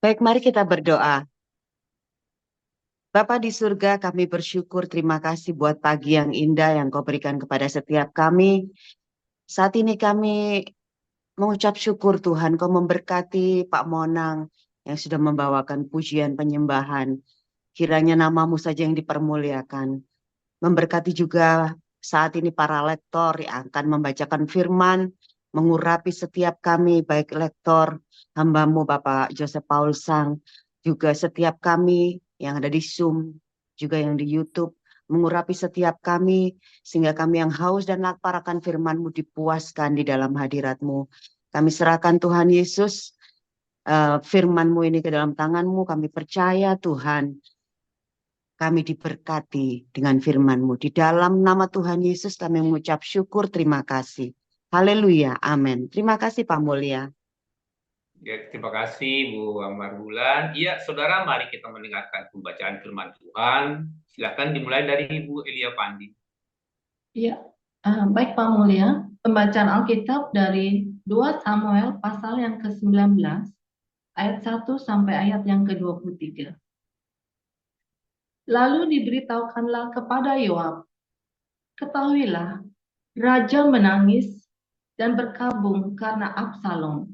Baik, mari kita berdoa. Bapa di surga, kami bersyukur, terima kasih buat pagi yang indah yang Kau berikan kepada setiap kami. Saat ini kami mengucap syukur Tuhan, Kau memberkati Pak Monang yang sudah membawakan pujian penyembahan. Kiranya namamu saja yang dipermuliakan. Memberkati juga saat ini para lektor yang akan membacakan firman, mengurapi setiap kami, baik lektor, hambamu Bapak Joseph Paul Sang, juga setiap kami yang ada di Zoom, juga yang di YouTube, mengurapi setiap kami, sehingga kami yang haus dan lapar akan firman-Mu dipuaskan di dalam hadirat-Mu. Kami serahkan Tuhan Yesus, firman-Mu ini ke dalam tangan-Mu, kami percaya Tuhan, kami diberkati dengan firman-Mu. Di dalam nama Tuhan Yesus kami mengucap syukur, terima kasih. Haleluya, amin. Terima kasih Pak Mulia. Ya, terima kasih Bu Amar Bulan. Iya, saudara, mari kita mendengarkan pembacaan firman Tuhan. Silakan dimulai dari Ibu Elia Pandi. Ya, baik Pak Mulia. Pembacaan Alkitab dari 2 Samuel pasal yang ke-19, ayat 1 sampai ayat yang ke-23. Lalu diberitahukanlah kepada Yoab, ketahuilah, raja menangis dan berkabung karena Absalom.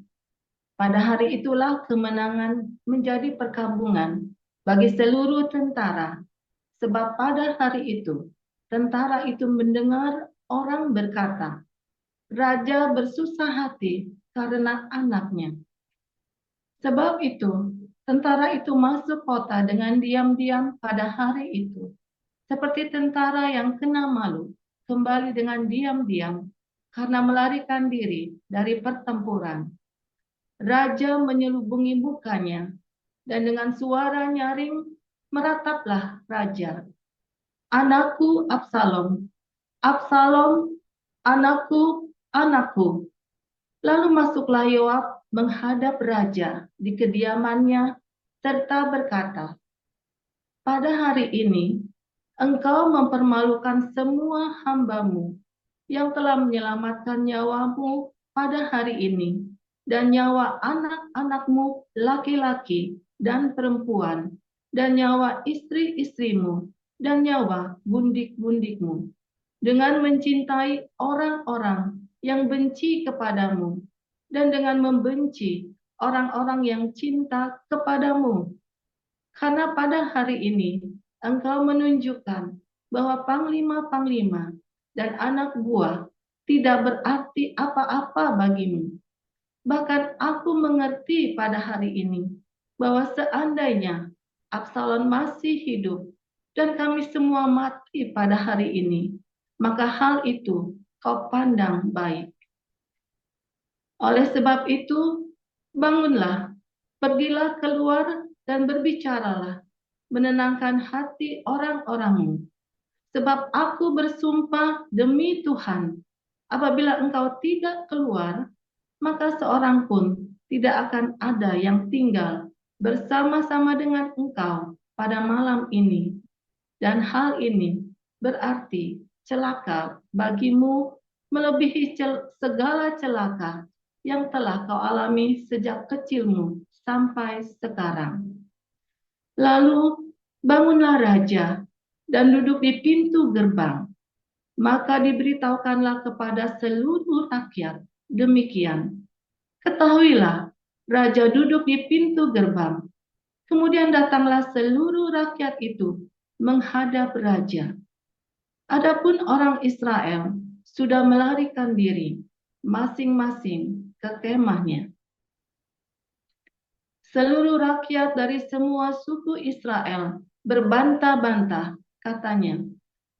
Pada hari itulah kemenangan menjadi perkabungan bagi seluruh tentara, sebab pada hari itu tentara itu mendengar orang berkata, raja bersusah hati karena anaknya. Sebab itu tentara itu masuk kota dengan diam-diam pada hari itu, seperti tentara yang kena malu, kembali dengan diam-diam karena melarikan diri dari pertempuran. Raja menyelubungi mukanya, dan dengan suara nyaring merataplah raja. Anakku Absalom, Absalom, anakku, anakku. Lalu masuklah Yoab menghadap raja di kediamannya serta berkata, pada hari ini engkau mempermalukan semua hambamu yang telah menyelamatkan nyawamu pada hari ini dan nyawa anak-anakmu laki-laki dan perempuan dan nyawa istri-istrimu dan nyawa bundik-bundikmu dengan mencintai orang-orang yang benci kepadamu dan dengan membenci orang-orang yang cinta kepadamu. Karena pada hari ini engkau menunjukkan bahwa panglima-panglima dan anak buah tidak berarti apa-apa bagimu. Bahkan aku mengerti pada hari ini bahwa seandainya Absalom masih hidup dan kami semua mati pada hari ini, maka hal itu kau pandang baik. Oleh sebab itu, bangunlah, pergilah keluar dan berbicaralah, menenangkan hati orang-orangmu. Sebab aku bersumpah demi Tuhan, apabila engkau tidak keluar, maka seorang pun tidak akan ada yang tinggal bersama-sama dengan engkau pada malam ini. Dan hal ini berarti celaka bagimu melebihi segala celaka yang telah kau alami sejak kecilmu sampai sekarang. Lalu bangunlah raja dan duduk di pintu gerbang. Maka diberitahukanlah kepada seluruh rakyat demikian. Ketahuilah, raja duduk di pintu gerbang. Kemudian datanglah seluruh rakyat itu menghadap raja. Adapun orang Israel sudah melarikan diri masing-masing ke kemahnya. Seluruh rakyat dari semua suku Israel berbantah-bantah, katanya,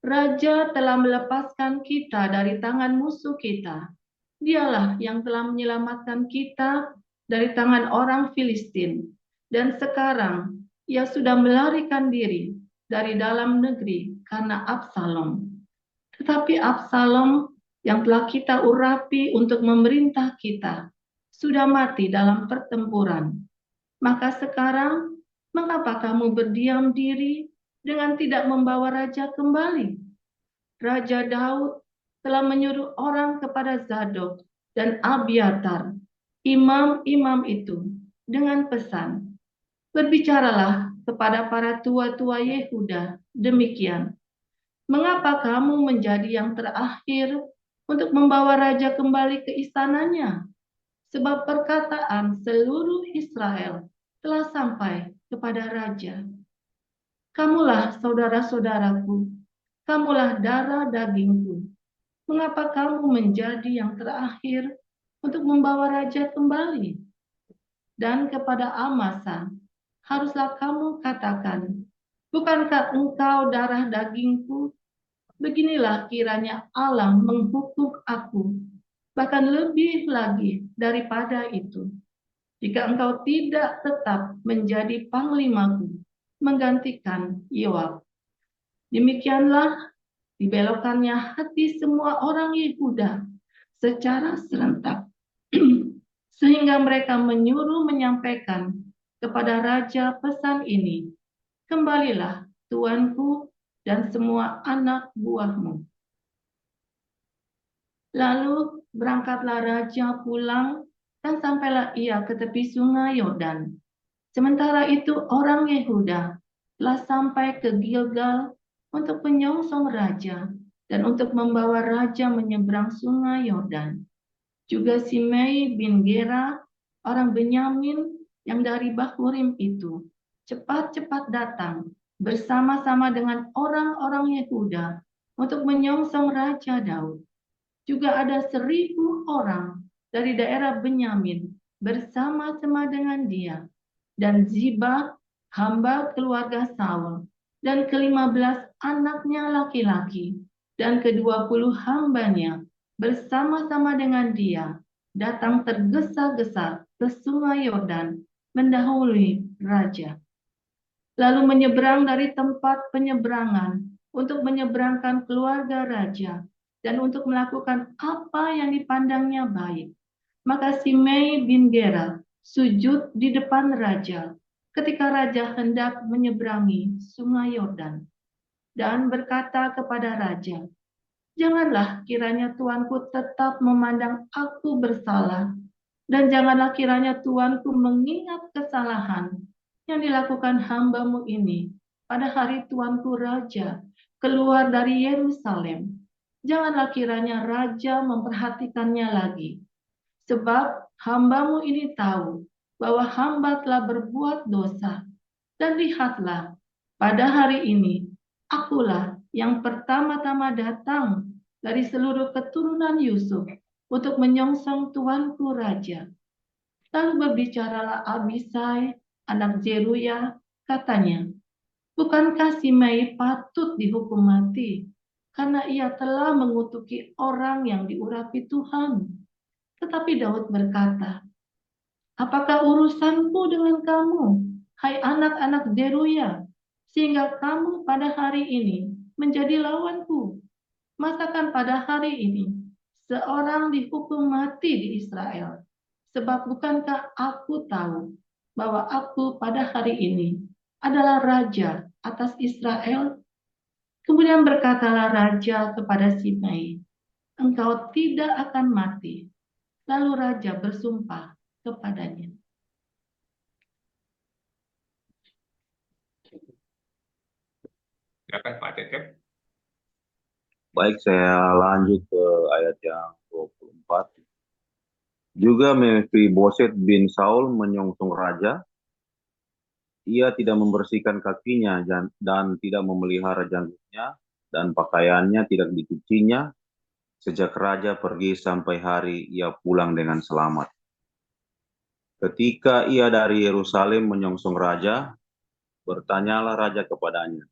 Raja telah melepaskan kita dari tangan musuh kita. Dialah yang telah menyelamatkan kita dari tangan orang Filistin. Dan sekarang ia sudah melarikan diri dari dalam negeri karena Absalom. Tetapi Absalom yang telah kita urapi untuk memerintah kita sudah mati dalam pertempuran. Maka sekarang mengapa kamu berdiam diri dengan tidak membawa raja kembali? Raja Daud telah menyuruh orang kepada Zadok dan Abiatar, imam-imam itu, dengan pesan, Berbicaralah kepada para tua-tua Yehuda demikian. Mengapa kamu menjadi yang terakhir untuk membawa raja kembali ke istananya? Sebab perkataan seluruh Israel telah sampai kepada raja. Kamulah saudara-saudaraku, kamulah darah dagingku. Mengapa kamu menjadi yang terakhir untuk membawa raja kembali? Dan kepada Amasa, haruslah kamu katakan, bukankah engkau darah dagingku? Beginilah kiranya Allah menghukum aku, bahkan lebih lagi daripada itu. Jika engkau tidak tetap menjadi panglimaku, menggantikan Yoab. Demikianlah dibelokkannya hati semua orang Yehuda secara serentak, sehingga mereka menyuruh menyampaikan kepada raja pesan ini, kembalilah tuanku dan semua anak buahmu. Lalu berangkatlah raja pulang dan sampailah ia ke tepi sungai Yordan. Sementara itu orang Yehuda telah sampai ke Gilgal untuk menyongsong raja dan untuk membawa raja menyeberang sungai Yordan. Juga Simei bin Gera, orang Benyamin yang dari Bahurim itu, cepat-cepat datang bersama-sama dengan orang-orang Yehuda untuk menyongsong Raja Daud. Juga ada 1.000 orang dari daerah Benyamin bersama-sama dengan dia, dan Ziba, hamba keluarga Saul, dan ke-15 anaknya laki-laki, dan ke-20 hambanya bersama-sama dengan dia datang tergesa-gesa ke sungai Yordan mendahului raja. Lalu menyeberang dari tempat penyeberangan untuk menyeberangkan keluarga raja dan untuk melakukan apa yang dipandangnya baik. Maka Simei bin Gera sujud di depan raja ketika raja hendak menyeberangi sungai Yordan dan berkata kepada raja, janganlah kiranya tuanku tetap memandang aku bersalah, dan janganlah kiranya tuanku mengingat kesalahan yang dilakukan hambamu ini pada hari tuanku raja keluar dari Yerusalem. Janganlah kiranya raja memperhatikannya lagi, sebab hambamu ini tahu bahwa hamba telah berbuat dosa. Dan lihatlah, pada hari ini akulah yang pertama-tama datang dari seluruh keturunan Yusuf untuk menyongsong tuanku raja. Lalu berbicaralah Abisai, anak Zeruya, katanya, bukankah Simei patut dihukum mati, karena ia telah mengutuki orang yang diurapi Tuhan? Tetapi Daud berkata, apakah urusanku dengan kamu, hai anak-anak Zeruya, sehingga kamu pada hari ini menjadi lawanku? Masakan pada hari ini seorang dihukum mati di Israel? Sebab bukankah aku tahu bahwa aku pada hari ini adalah raja atas Israel? Kemudian berkatalah raja kepada Simei, engkau tidak akan mati. Lalu raja bersumpah kepadanya. Silakan Pak Cecep. Baik, saya lanjut ke ayat yang 24. Juga Mephiboset bin Saul menyongsong raja. Ia tidak membersihkan kakinya dan tidak memelihara janggutnya, dan pakaiannya tidak dicucinya, sejak raja pergi sampai hari ia pulang dengan selamat. Ketika ia dari Yerusalem menyongsong raja, bertanyalah raja kepadanya,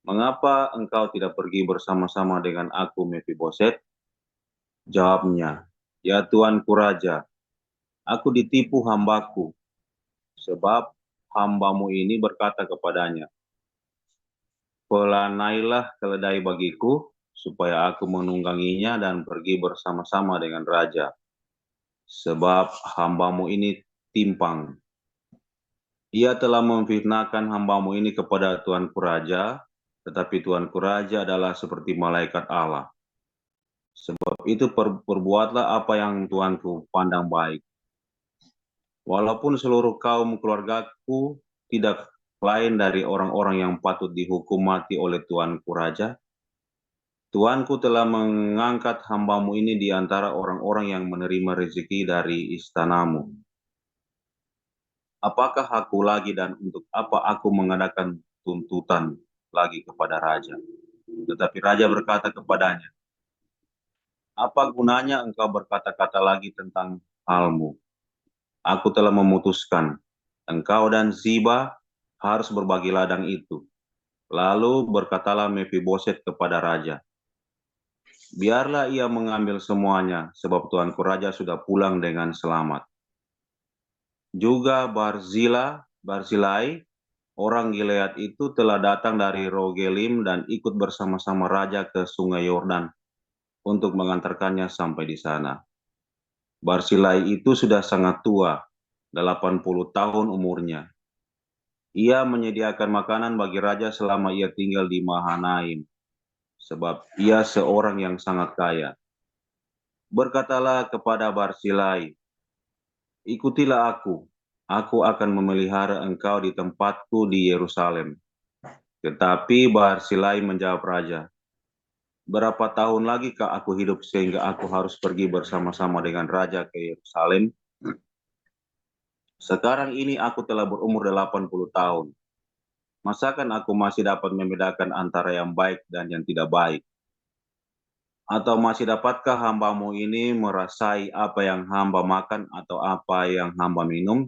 mengapa engkau tidak pergi bersama-sama dengan aku, Mephiboset? Jawabnya, ya tuanku raja, aku ditipu hambaku, sebab hambamu ini berkata kepadanya, pelanailah keledai bagiku, supaya aku menungganginya dan pergi bersama-sama dengan raja, sebab hambamu ini timpang. Ia telah memfitnahkan hambamu ini kepada tuanku raja, tetapi tuanku raja adalah seperti malaikat Allah. Sebab itu perbuatlah apa yang tuanku pandang baik. Walaupun seluruh kaum keluargaku tidak lain dari orang-orang yang patut dihukum mati oleh Tuanku Raja. Tuanku telah mengangkat hambamu ini di antara orang-orang yang menerima rezeki dari istanamu. Apakah aku lagi dan untuk apa aku mengadakan tuntutan lagi kepada raja? Tetapi raja berkata kepadanya, apa gunanya engkau berkata-kata lagi tentang halmu? Aku telah memutuskan, engkau dan Ziba harus berbagi ladang itu. Lalu berkatalah Mefiboset kepada raja, biarlah ia mengambil semuanya, sebab tuanku raja sudah pulang dengan selamat. Juga Barzilai, orang Gilead itu telah datang dari Rogelim dan ikut bersama-sama raja ke sungai Yordan untuk mengantarkannya sampai di sana. Barzilai itu sudah sangat tua, 80 tahun umurnya. Ia menyediakan makanan bagi raja selama ia tinggal di Mahanaim, sebab ia seorang yang sangat kaya. Berkatalah kepada Barzilai, ikutilah aku akan memelihara engkau di tempatku di Yerusalem. Tetapi Barzilai menjawab raja, berapa tahun lagi kah aku hidup sehingga aku harus pergi bersama-sama dengan raja ke Yerusalem? Sekarang ini aku telah berumur 80 tahun. Masakan aku masih dapat membedakan antara yang baik dan yang tidak baik? Atau masih dapatkah hambamu ini merasai apa yang hamba makan atau apa yang hamba minum?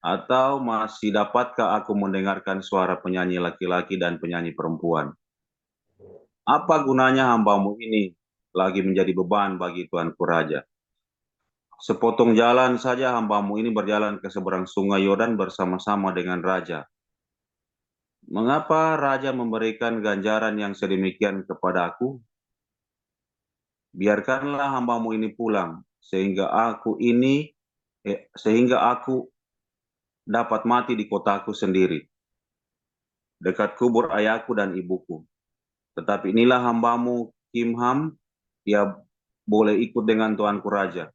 Atau masih dapatkah aku mendengarkan suara penyanyi laki-laki dan penyanyi perempuan? Apa gunanya hambamu ini lagi menjadi beban bagi tuanku raja? Sepotong jalan saja hambamu ini berjalan ke seberang sungai Yordan bersama-sama dengan raja. Mengapa raja memberikan ganjaran yang sedemikian kepadaku? Biarkanlah hambamu ini pulang, sehingga aku dapat mati di kotaku sendiri, dekat kubur ayahku dan ibuku. Tetapi inilah hambamu Kimham, dia boleh ikut dengan tuanku raja.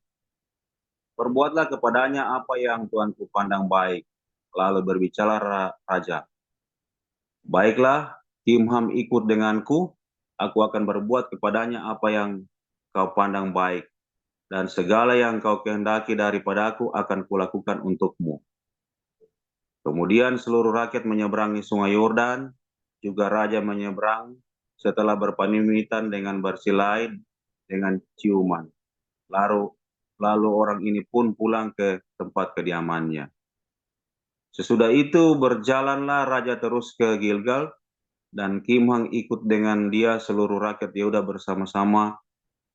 Perbuatlah kepadanya apa yang tuanku pandang baik. Lalu berbicara raja, baiklah, Kimham ikut denganku, aku akan berbuat kepadanya apa yang kau pandang baik, dan segala yang kau kehendaki daripadaku akan kulakukan untukmu. Kemudian seluruh rakyat menyeberangi sungai Yordan, juga raja menyeberang setelah berpamitan dengan Barzilai dengan ciuman. Lalu orang ini pun pulang ke tempat kediamannya. Sesudah itu berjalanlah raja terus ke Gilgal, dan Kimham ikut dengan dia seluruh rakyat Yehuda bersama-sama.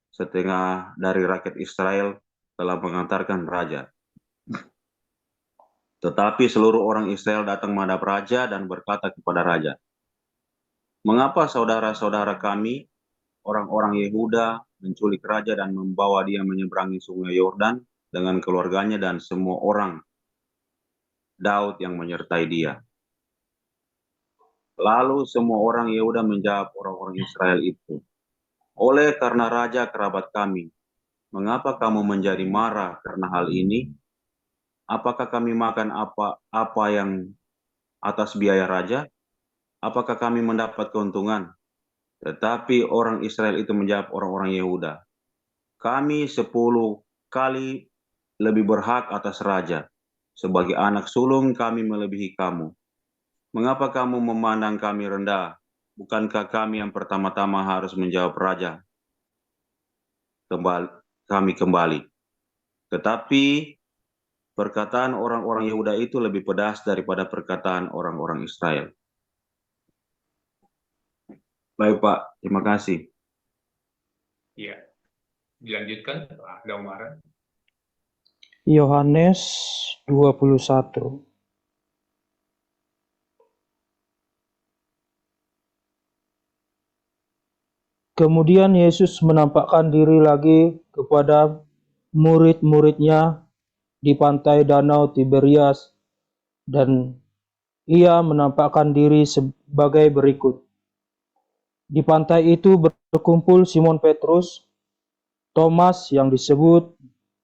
Setengah dari rakyat Israel telah mengantarkan raja. Tetapi seluruh orang Israel datang menghadap raja dan berkata kepada raja, mengapa saudara-saudara kami, orang-orang Yehuda, menculik raja dan membawa dia menyeberangi sungai Yordan dengan keluarganya dan semua orang Daud yang menyertai dia? Lalu semua orang Yehuda menjawab orang-orang Israel itu, oleh karena raja kerabat kami, mengapa kamu menjadi marah karena hal ini? Apakah kami makan apa yang atas biaya raja? Apakah kami mendapat keuntungan? Tetapi orang Israel itu menjawab orang-orang Yehuda, kami 10 kali lebih berhak atas raja. Sebagai anak sulung kami melebihi kamu. Mengapa kamu memandang kami rendah? Bukankah kami yang pertama-tama harus menjawab raja? Kami kembali. Tetapi perkataan orang-orang Yehuda itu lebih pedas daripada perkataan orang-orang Israel. Baik Pak, terima kasih. Ya, dilanjutkan Pak Daumaran. Yohanes 21. Kemudian Yesus menampakkan diri lagi kepada murid-muridnya di pantai Danau Tiberias, dan ia menampakkan diri sebagai berikut. Di pantai itu berkumpul Simon Petrus, Thomas yang disebut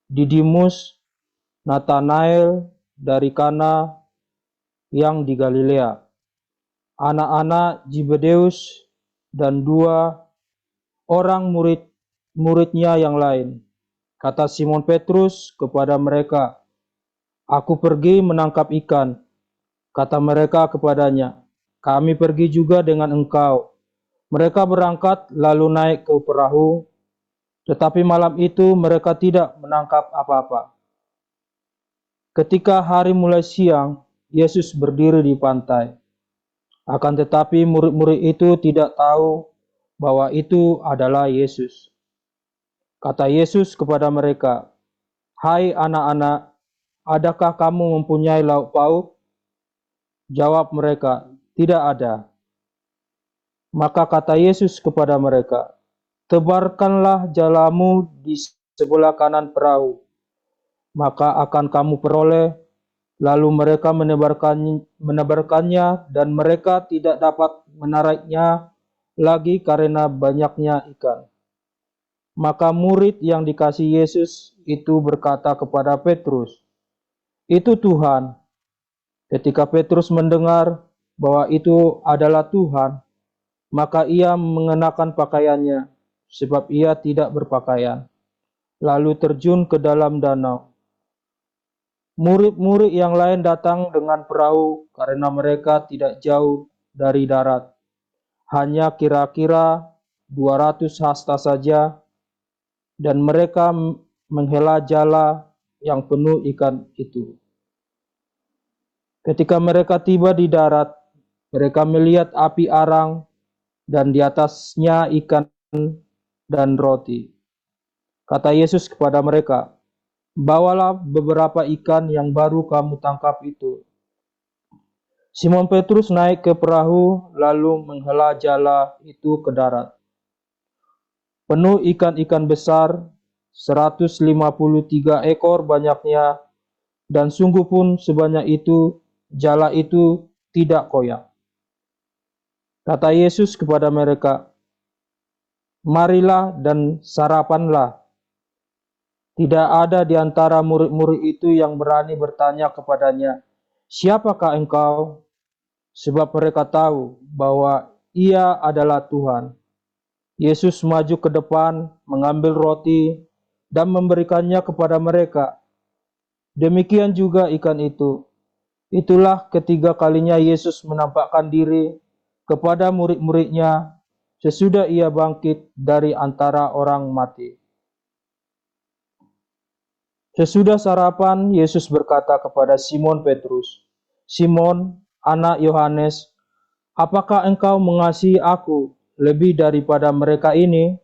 Didimus, Nathanael dari Kana yang di Galilea, anak-anak Zebedeus dan 2 orang murid-muridnya yang lain. Kata Simon Petrus kepada mereka, "Aku pergi menangkap ikan." Kata mereka kepadanya, "Kami pergi juga dengan engkau." Mereka berangkat lalu naik ke perahu, tetapi malam itu mereka tidak menangkap apa-apa. Ketika hari mulai siang, Yesus berdiri di pantai. Akan tetapi murid-murid itu tidak tahu bahwa itu adalah Yesus. Kata Yesus kepada mereka, "Hai anak-anak, adakah kamu mempunyai lauk pauk?" Jawab mereka, "Tidak ada." Maka kata Yesus kepada mereka, "Tebarkanlah jalamu di sebelah kanan perahu, maka akan kamu peroleh." Lalu mereka menebarkannya dan mereka tidak dapat menariknya lagi karena banyaknya ikan. Maka murid yang dikasihi Yesus itu berkata kepada Petrus, "Itu Tuhan." Ketika Petrus mendengar bahwa itu adalah Tuhan, maka ia mengenakan pakaiannya, sebab ia tidak berpakaian, lalu terjun ke dalam danau. Murid-murid yang lain datang dengan perahu karena mereka tidak jauh dari darat, hanya kira-kira 200 hasta saja, dan mereka menghela jala yang penuh ikan itu. Ketika mereka tiba di darat, mereka melihat api arang dan di atasnya ikan dan roti. Kata Yesus kepada mereka, "Bawalah beberapa ikan yang baru kamu tangkap itu." Simon Petrus naik ke perahu lalu menghela jala itu ke darat. Penuh ikan-ikan besar, 153 ekor banyaknya, dan sungguh pun sebanyak itu, jala itu tidak koyak. Kata Yesus kepada mereka, "Marilah dan sarapanlah." Tidak ada di antara murid-murid itu yang berani bertanya kepadanya, "Siapakah engkau?" Sebab mereka tahu bahwa ia adalah Tuhan. Yesus maju ke depan, mengambil roti, dan memberikannya kepada mereka. Demikian juga ikan itu. Itulah ketiga kalinya Yesus menampakkan diri kepada murid-muridnya sesudah ia bangkit dari antara orang mati. Sesudah sarapan, Yesus berkata kepada Simon Petrus, "Simon, anak Yohanes, apakah engkau mengasihi aku lebih daripada mereka ini?"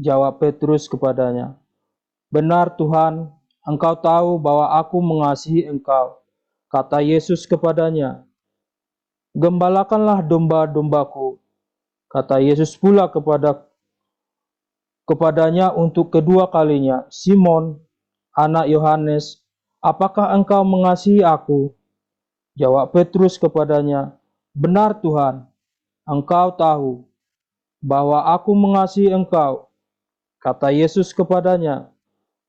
Jawab Petrus kepadanya, "Benar Tuhan, engkau tahu bahwa aku mengasihi engkau." Kata Yesus kepadanya, "Gembalakanlah domba-dombaku." Kata Yesus pula kepadanya untuk kedua kalinya, "Simon, anak Yohanes, apakah engkau mengasihi aku?" Jawab Petrus kepadanya, "Benar Tuhan, engkau tahu bahwa aku mengasihi engkau." Kata Yesus kepadanya,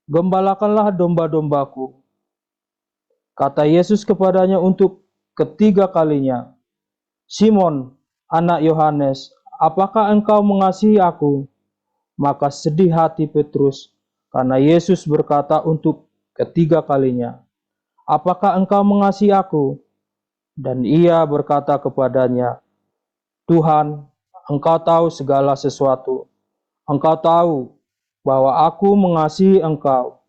"Gembalakanlah domba-dombaku." Kata Yesus kepadanya untuk ketiga kalinya, "Simon, anak Yohanes, apakah engkau mengasihi aku?" Maka sedih hati Petrus karena Yesus berkata untuk ketiga kalinya, "Apakah engkau mengasihi aku?" Dan ia berkata kepadanya, "Tuhan, engkau tahu segala sesuatu. Engkau tahu bahwa aku mengasihi engkau."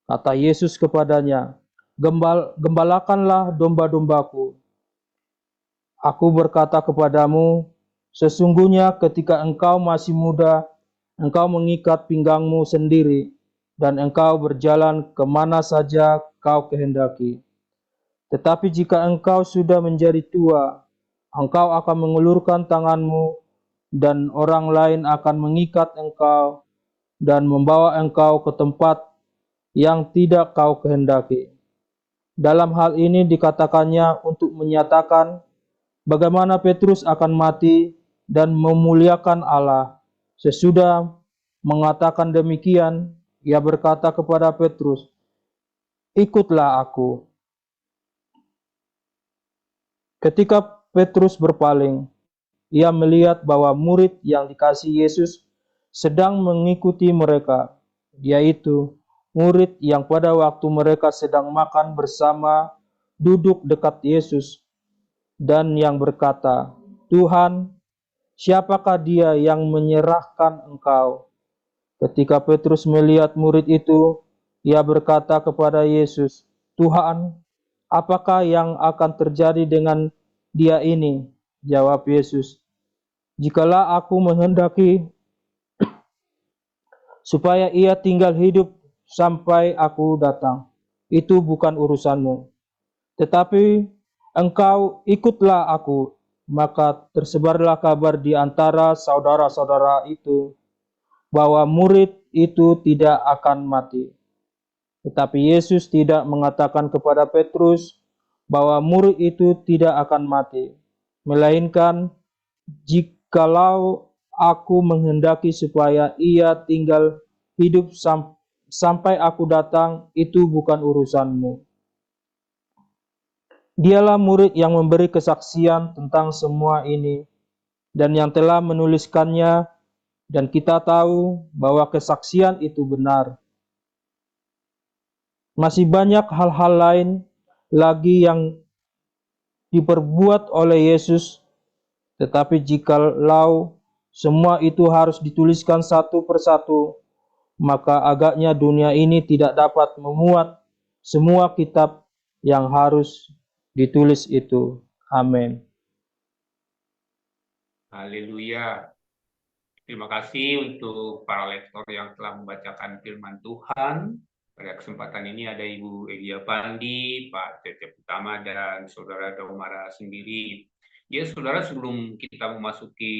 Kata Yesus kepadanya, "Gembalakanlah domba-dombaku. Aku berkata kepadamu, sesungguhnya ketika engkau masih muda, engkau mengikat pinggangmu sendiri, dan engkau berjalan kemana saja kau kehendaki. Tetapi jika engkau sudah menjadi tua, engkau akan mengulurkan tanganmu, dan orang lain akan mengikat engkau dan membawa engkau ke tempat yang tidak kau kehendaki." Dalam hal ini dikatakannya untuk menyatakan bagaimana Petrus akan mati dan memuliakan Allah. Sesudah mengatakan demikian, ia berkata kepada Petrus, "Ikutlah aku." Ketika Petrus berpaling, ia melihat bahwa murid yang dikasihi Yesus sedang mengikuti mereka, yaitu murid yang pada waktu mereka sedang makan bersama duduk dekat Yesus, dan yang berkata, "Tuhan, siapakah dia yang menyerahkan Engkau?" Ketika Petrus melihat murid itu, ia berkata kepada Yesus, "Tuhan, apakah yang akan terjadi dengan dia ini?" Jawab Yesus, "Jikalau aku menghendaki supaya ia tinggal hidup sampai aku datang, itu bukan urusanmu. Tetapi engkau ikutlah aku." Maka tersebarlah kabar di antara saudara-saudara itu bahwa murid itu tidak akan mati. Tetapi Yesus tidak mengatakan kepada Petrus bahwa murid itu tidak akan mati, melainkan, "Jikalau aku menghendaki supaya ia tinggal hidup sampai aku datang, itu bukan urusanmu." Dialah murid yang memberi kesaksian tentang semua ini dan yang telah menuliskannya, dan kita tahu bahwa kesaksian itu benar. Masih banyak hal-hal lain lagi yang diperbuat oleh Yesus, tetapi jikalau semua itu harus dituliskan satu persatu, maka agaknya dunia ini tidak dapat memuat semua kitab yang harus ditulis itu. Amin. Haleluya. Terima kasih untuk para lektor yang telah membacakan firman Tuhan. Pada kesempatan ini ada Ibu Elia Pandi, Pak Cecep Utama, dan Saudara Daumara sendiri. Ya, Saudara, sebelum kita memasuki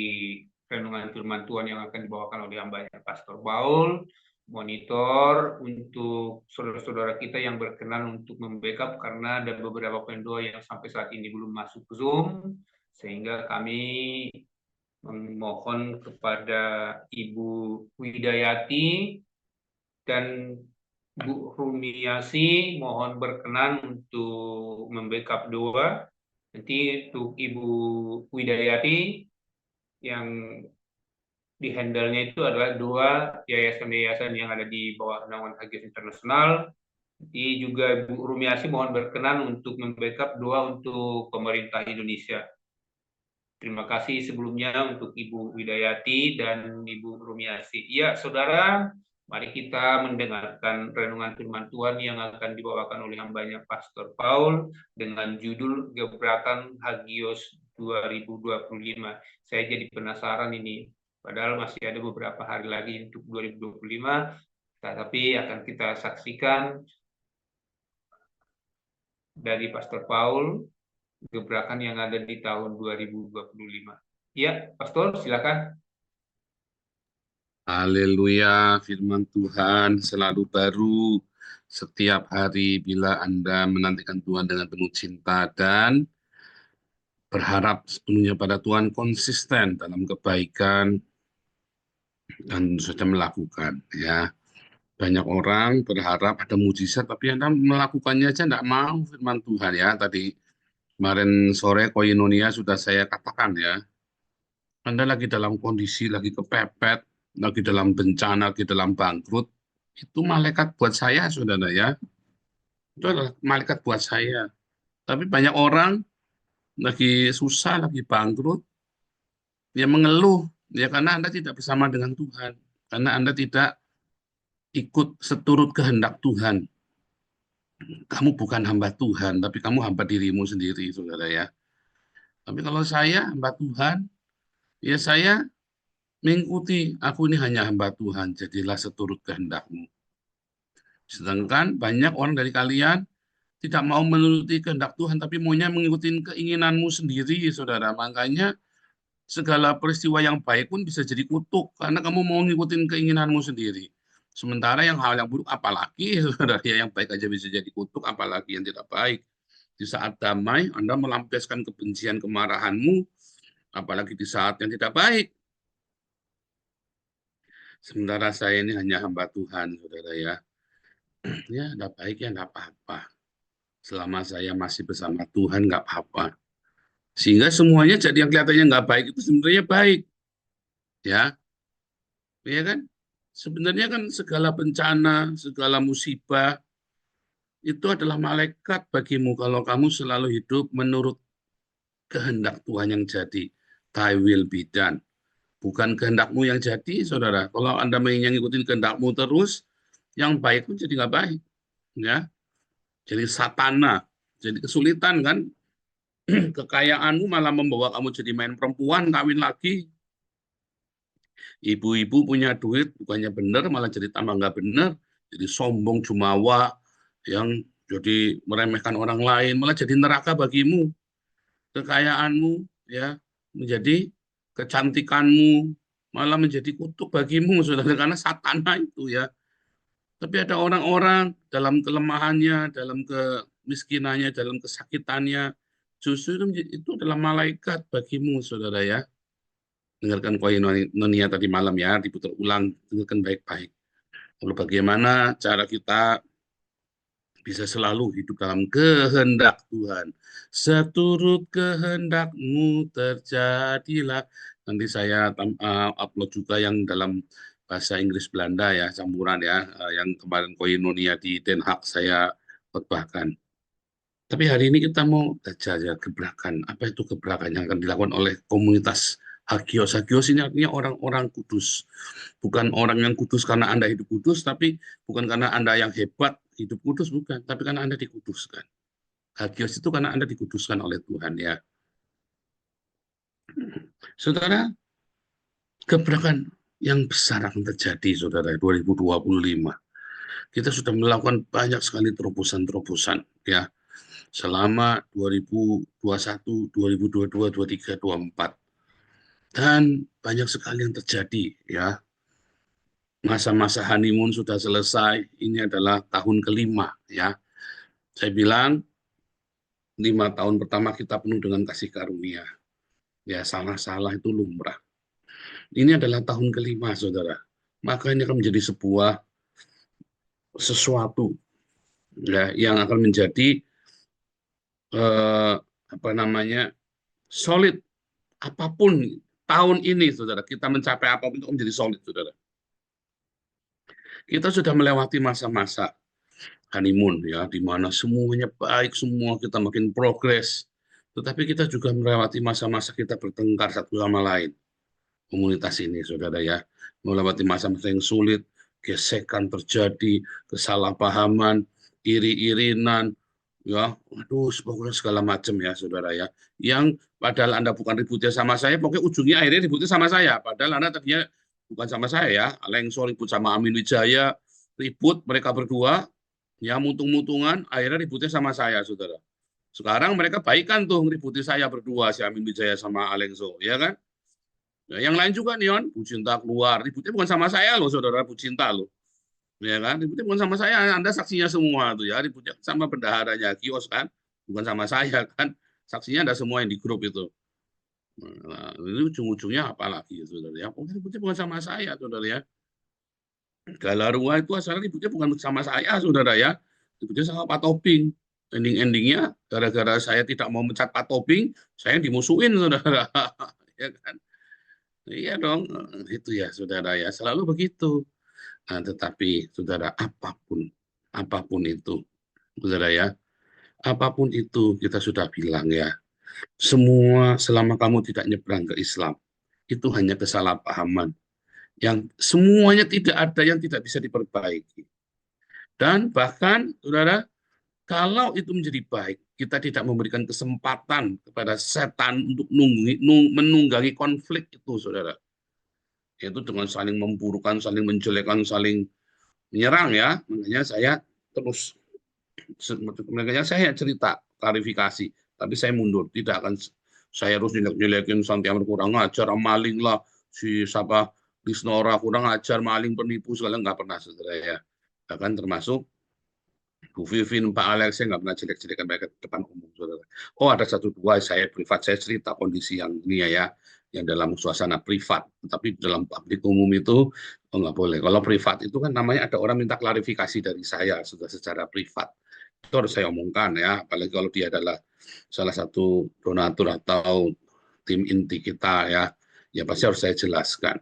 renungan firman Tuhan yang akan dibawakan oleh hambanya Pastor Paul, monitor untuk saudara-saudara kita yang berkenan untuk membackup karena ada beberapa pendua yang sampai saat ini belum masuk Zoom, sehingga kami memohon kepada Ibu Widayati dan Bu Rumiasi mohon berkenan untuk membackup doa. Nanti untuk Ibu Widayati yang di handle-nya itu adalah dua yayasan-yayasan yang ada di bawah naungan Hagios Internasional. Nanti juga Bu Rumiasi mohon berkenan untuk membackup doa untuk pemerintah Indonesia. Terima kasih sebelumnya untuk Ibu Widayati dan Ibu Rumiasi. Ya, Saudara, mari kita mendengarkan renungan firman Tuhan yang akan dibawakan oleh hambanya Pastor Paul dengan judul Gebrakan Hagios 2025. Saya jadi penasaran ini, padahal masih ada beberapa hari lagi untuk 2025, tetapi akan kita saksikan dari Pastor Paul gebrakan yang ada di tahun 2025. Ya, Pastor, silakan. Haleluya, firman Tuhan selalu baru setiap hari bila Anda menantikan Tuhan dengan penuh cinta dan berharap sepenuhnya pada Tuhan, konsisten dalam kebaikan dan sudah melakukan. Ya, banyak orang berharap ada mujizat, tapi Anda melakukannya aja tidak mau firman Tuhan ya. Tadi kemarin sore koinonia sudah saya katakan ya. Anda lagi dalam kondisi, lagi kepepet, lagi dalam bencana, lagi dalam bangkrut, itu malaikat buat saya, saudara ya. Itu adalah malaikat buat saya. Tapi banyak orang lagi susah, lagi bangkrut, dia mengeluh, ya karena Anda tidak bersama dengan Tuhan. Karena Anda tidak ikut seturut kehendak Tuhan. Kamu bukan hamba Tuhan, tapi kamu hamba dirimu sendiri, saudara ya. Tapi kalau saya hamba Tuhan, ya saya mengikuti, aku ini hanya hamba Tuhan, jadilah seturut kehendak-Mu. Sedangkan banyak orang dari kalian tidak mau menuruti kehendak Tuhan, tapi maunya mengikuti keinginanmu sendiri, saudara. Makanya segala peristiwa yang baik pun bisa jadi kutuk, karena kamu mau ngikutin keinginanmu sendiri. Sementara yang hal yang buruk, apalagi saudara, ya, yang baik aja bisa jadi kutuk, apalagi yang tidak baik. Di saat damai, Anda melampiaskan kebencian, kemarahanmu, apalagi di saat yang tidak baik. Sementara saya ini hanya hamba Tuhan, saudara ya. Ya, tidak baik ya, tidak apa-apa. Selama saya masih bersama Tuhan, nggak apa-apa. Sehingga semuanya jadi yang kelihatannya nggak baik itu sebenarnya baik. Ya, ya kan? Sebenarnya kan segala bencana, segala musibah itu adalah malaikat bagimu kalau kamu selalu hidup menurut kehendak Tuhan yang jadi. Thy will be done. Bukan kehendakmu yang jadi, saudara. Kalau Anda ingin ngikutin kehendakmu terus, yang baik pun jadi nggak baik. Ya, jadi satana, jadi kesulitan kan. Kekayaanmu malah membawa kamu jadi main perempuan, kawin lagi. Ibu-ibu punya duit, bukannya benar, malah jadi tambah nggak benar. Jadi sombong, jumawa, yang jadi meremehkan orang lain, malah jadi neraka bagimu. Kekayaanmu ya menjadi kecantikanmu, malah menjadi kutuk bagimu, saudara, karena satana itu ya. Tapi ada orang-orang dalam kelemahannya, dalam kemiskinannya, dalam kesakitannya, justru itu adalah malaikat bagimu, saudara ya. Dengarkan koinonia tadi malam ya, diputar ulang, dengarkan baik-baik. Lalu bagaimana cara kita bisa selalu hidup dalam kehendak Tuhan. Seturut kehendakmu terjadilah. Nanti saya upload juga yang dalam bahasa Inggris Belanda ya, campuran ya, yang kemarin koinonia di Den Haag saya khotbahkan. Tapi hari ini kita mau belajar ya gebrakan. Apa itu gebrakan yang akan dilakukan oleh komunitas Hagios? Hagios ini artinya orang-orang kudus. Bukan orang yang kudus karena Anda hidup kudus, tapi bukan karena Anda yang hebat hidup kudus, bukan. Tapi karena Anda dikuduskan. Hagios itu karena Anda dikuduskan oleh Tuhan ya. Saudara, gebrakan yang besar akan terjadi, saudara, 2025. Kita sudah melakukan banyak sekali terobosan-terobosan ya. Selama 2021, 2022, 2023, 2024. Dan banyak sekali yang terjadi ya. Masa-masa honeymoon sudah selesai, ini adalah tahun kelima ya. Saya bilang 5 tahun pertama kita penuh dengan kasih karunia. Ya, salah-salah itu lumrah. Ini adalah tahun kelima, saudara. Maka ini akan menjadi sebuah sesuatu ya, yang akan menjadi solid. Apapun tahun ini, saudara, kita mencapai apapun itu menjadi solid, saudara. Kita sudah melewati masa-masa honeymoon ya, di mana semuanya baik, semua kita makin progres. Tetapi kita juga melewati masa-masa kita bertengkar satu sama lain. Komunitas ini, saudara ya, melewati masa-masa yang sulit, gesekan terjadi, kesalahpahaman, iri-irinan, ya, aduh, pokoknya segala macam ya, saudara ya. Yang padahal Anda bukan ributnya sama saya, pokoknya ujungnya akhirnya ributnya sama saya. Padahal Anda tadinya bukan sama saya ya, Alengso ribut sama Amin Wijaya, ribut mereka berdua, ya mutung-mutungan, akhirnya ributnya sama saya, saudara. Sekarang mereka baikan tuh ngeributi saya berdua, si Amin Wijaya sama Alengso, ya kan? Nah, yang lain juga nih, Bu Cinta keluar, ributnya bukan sama saya loh, saudara, Bu Cinta loh. Ya kan, ributnya bukan sama saya, Anda saksinya semua tuh ya, ributnya sama bendaharanya Kios kan, bukan sama saya kan, saksinya ada semua yang di grup itu. Nah, ini ujung-ujungnya apa lagi ya, saudara ya? Pokoknya ributnya bukan sama saya, saudara ya. Galarua itu asalnya ributnya bukan sama saya, saudara ya. Ributnya sama Pak Tobing. Ending-endingnya, gara-gara saya tidak mau mencat Pak Tobing, saya dimusuhin, saudara. Ya kan? Iya dong, itu ya, saudara ya. Selalu begitu. Nah, tetapi, saudara, apapun itu, saudara ya, apapun itu kita sudah bilang ya, semua selama kamu tidak nyebrang ke Islam, itu hanya kesalahpahaman. Yang semuanya tidak ada yang tidak bisa diperbaiki. Dan bahkan, saudara, kalau itu menjadi baik, kita tidak memberikan kesempatan kepada setan untuk menunggangi konflik itu, saudara. Yaitu dengan saling memburukan, saling menjelekkan, saling menyerang ya. Makanya saya terus, makanya saya cerita, klarifikasi. Tapi saya mundur, tidak akan saya harus nyelekin Santiago kurang ajar, maling lah, si siapa Lisnora kurang ajar, maling, penipu, segala nggak pernah, saudara ya. Bahkan termasuk Bu Vivin, Pak Alex, saya nggak pernah jelek-jelekan mereka di depan umum, saudara. Oh, ada satu dua saya privat, saya cerita kondisi yang ini ya, yang dalam suasana privat. Tapi dalam publik umum itu nggak boleh. Kalau privat itu kan namanya ada orang minta klarifikasi dari saya sudah secara privat. Itu harus saya omongkan ya, apalagi kalau dia adalah salah satu donatur atau tim inti kita ya pasti harus saya jelaskan.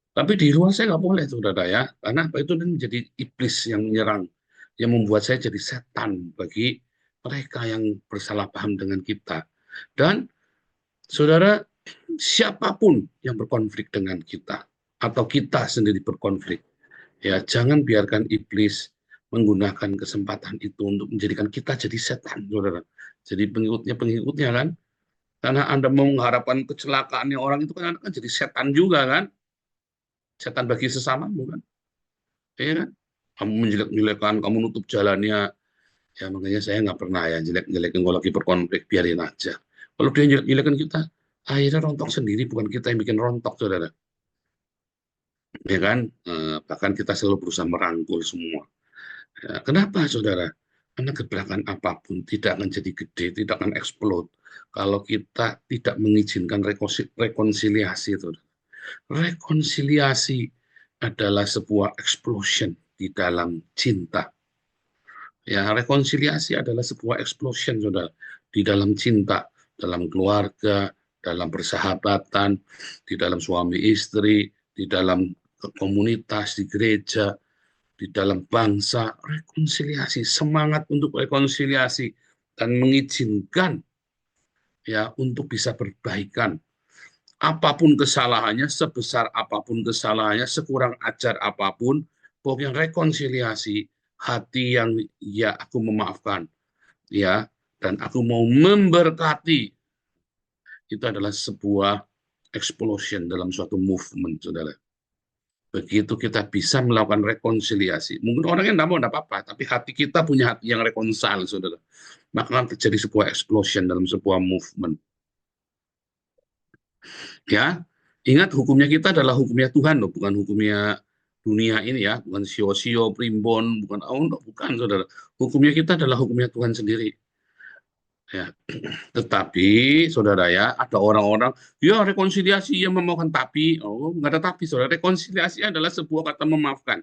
Tapi di luar saya nggak boleh, saudara ya, karena apa itu kan menjadi iblis yang menyerang, yang membuat saya jadi setan bagi mereka yang bersalah paham dengan kita. Dan saudara, siapapun yang berkonflik dengan kita, atau kita sendiri berkonflik, ya jangan biarkan iblis menggunakan kesempatan itu untuk menjadikan kita jadi setan, saudara. Jadi pengikutnya kan, karena Anda mau mengharapkan kecelakaannya orang itu kan Anda kan jadi setan juga kan, setan bagi sesamamu kan, ya kan? Kamu menjelek-jelekan, kamu nutup jalannya, ya makanya saya nggak pernah ya jelek-jelekin kalau lagi berkonflik, biarin aja. Kalau dia jelek-jelekan kita, akhirnya rontok sendiri, bukan kita yang bikin rontok, saudara. Ya kan? Bahkan kita selalu berusaha merangkul semua. Ya, kenapa, saudara? Karena gebrakan apapun tidak akan jadi gede, tidak akan eksplod kalau kita tidak mengizinkan rekonsiliasi, saudara. Rekonsiliasi adalah sebuah explosion di dalam cinta. Ya, rekonsiliasi adalah sebuah explosion, saudara, di dalam cinta, dalam keluarga, dalam persahabatan, di dalam suami istri, di dalam komunitas, di gereja, di dalam bangsa. Rekonsiliasi, semangat untuk rekonsiliasi dan mengizinkan ya untuk bisa berbaikan. Apapun kesalahannya, sebesar apapun kesalahannya, sekurang ajar apapun, pokoknya rekonsiliasi, hati yang ya aku memaafkan, ya, dan aku mau memberkati, itu adalah sebuah explosion dalam suatu movement, saudara. Begitu kita bisa melakukan rekonsiliasi, mungkin orangnya tidak mau, tidak apa-apa, tapi hati kita punya hati yang reconcile, saudara, maka akan terjadi sebuah explosion dalam sebuah movement. Ya, ingat hukumnya kita adalah hukumnya Tuhan loh, bukan hukumnya dunia ini ya, bukan sio-sio, primbon, bukan saudara. Hukumnya kita adalah hukumnya Tuhan sendiri. Ya, tetapi saudara ya, ada orang-orang ya rekonsiliasi yang memaafkan, tapi nggak ada tapi, saudara. Rekonsiliasi adalah sebuah kata memaafkan.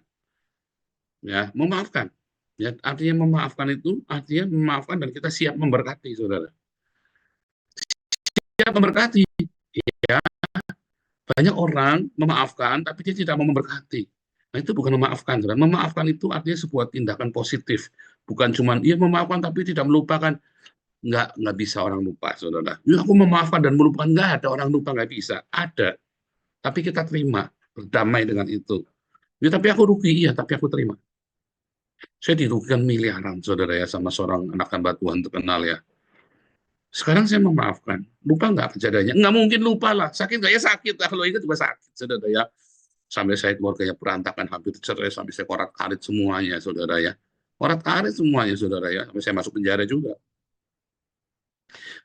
Ya, memaafkan. Ya, artinya memaafkan itu artinya memaafkan dan kita siap memberkati, saudara. Siap memberkati. Ya, banyak orang memaafkan, tapi dia tidak mau memberkati. Nah, itu bukan memaafkan. Saudara. Memaafkan itu artinya sebuah tindakan positif. Bukan cuma, ia memaafkan tapi tidak melupakan. Nggak bisa orang lupa, saudara. Ya, aku memaafkan dan melupakan. Nggak ada orang lupa, nggak bisa. Ada. Tapi kita terima, berdamai dengan itu. Ya, tapi aku rugi, iya, tapi aku terima. Saya dirugikan miliaran, saudara ya, sama seorang anak hamba Tuhan terkenal ya. Sekarang saya memaafkan. Lupa nggak kejadiannya? Nggak mungkin lupa lah. Sakit nggak ya sakit. Kalau ingat juga sakit, saudara ya. Sampai saya keluarganya berantakan, hampir cerai, sampai saya korat-karit semuanya, saudara ya. Korat-karit semuanya, saudara ya. Sampai saya masuk penjara juga.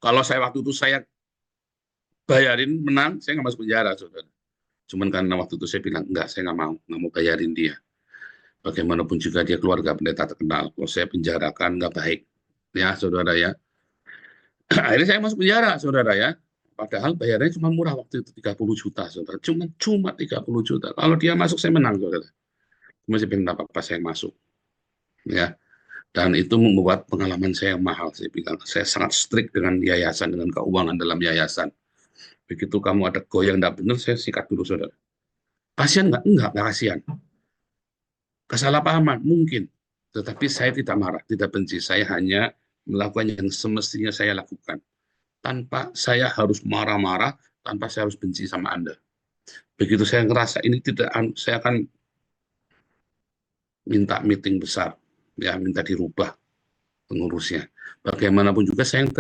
Kalau saya waktu itu saya bayarin menang, saya nggak masuk penjara, saudara. Cuman karena waktu itu saya bilang, enggak, saya nggak mau bayarin dia. Bagaimanapun juga dia keluarga pendeta terkenal. Kalau saya penjarakan, nggak baik. Ya, saudara ya. Akhirnya saya masuk penjara, saudara ya. Padahal bayarnya cuma murah waktu itu 30 juta, saudara. Cuma 30 juta. Kalau dia masuk saya menang, saudara. Cuma saya bilang apa saya masuk. Ya. Dan itu membuat pengalaman saya mahal. Saya bilang saya sangat strict dengan yayasan, dengan keuangan dalam yayasan. Begitu kamu ada goyang tidak benar, saya sikat dulu, saudara. Kasian nggak? Enggak kasian. Kesalahpahaman mungkin. Tetapi saya tidak marah, tidak benci. Saya hanya melakukan yang semestinya saya lakukan. Tanpa saya harus marah-marah, tanpa saya harus benci sama Anda. Begitu saya ngerasa ini tidak, saya akan minta meeting besar, ya minta dirubah pengurusnya. Bagaimanapun juga saya yang